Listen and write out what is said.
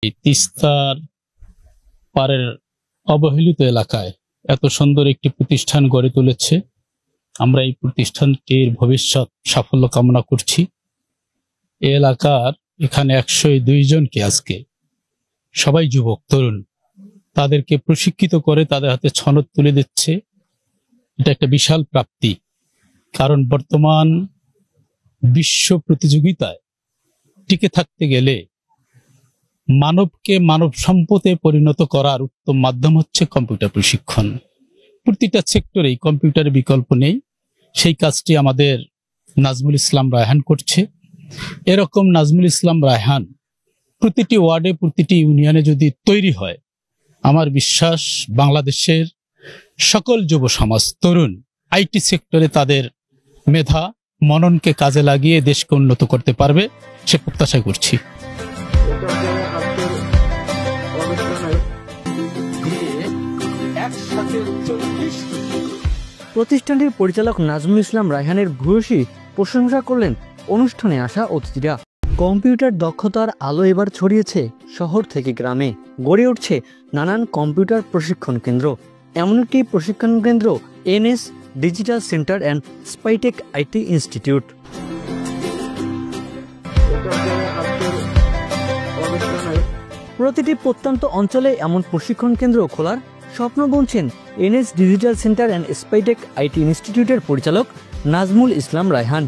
এই তিস্তার পাড়ের অবহেলিত এলাকায় এত সুন্দর একটি প্রতিষ্ঠান গড়ে তুলেছে। আমরা এই প্রতিষ্ঠানটির ভবিষ্যৎ সাফল্য কামনা করছি। এই এলাকার এখানে 102 জনকে আজকে সবাই যুবক তরুণ, তাদেরকে প্রশিক্ষিত করে তাদের হাতে সনদ তুলে দিচ্ছে। এটা একটা বিশাল প্রাপ্তি, কারণ বর্তমান বিশ্ব প্রতিযোগিতায় টিকে থাকতে গেলে মানবকে মানব সম্পদে পরিণত করার উত্তম মাধ্যম হচ্ছে কম্পিউটার প্রশিক্ষণ। প্রতিটা সেক্টরেই কম্পিউটারের বিকল্প নেই। সেই কাজটি আমাদের নাজমুল ইসলাম রায়হান করছে। এরকম নাজমুল ইসলাম রায়হান প্রতিটি ওয়ার্ডে, প্রতিটি ইউনিয়নে যদি তৈরি হয়, আমার বিশ্বাস বাংলাদেশের সকল যুব সমাজ তরুণ আইটি সেক্টরে তাদের মেধা মননকে কাজে লাগিয়ে দেশকে উন্নত করতে পারবে, সে প্রত্যাশা করছি। প্রতিষ্ঠানটির পরিচালক নাজমুল ইসলাম রায়হানের ভূয়সী প্রশংসা করলেন অনুষ্ঠানে আসা অতিথিরা। কম্পিউটার দক্ষতার আলো এবার ছড়িয়েছে শহর থেকে গ্রামে, গড়ে উঠছে নানান কম্পিউটার প্রশিক্ষণ কেন্দ্র। এমন একটি প্রশিক্ষণ কেন্দ্র NS digital centre and Spytech IT institute. প্রতিটি প্রত্যন্ত অঞ্চলে এমন প্রশিক্ষণ কেন্দ্র খোলার স্বপ্ন বুনছেন NS digital centre and Spytech IT ইনস্টিটিউটের পরিচালক নাজমুল ইসলাম রায়হান।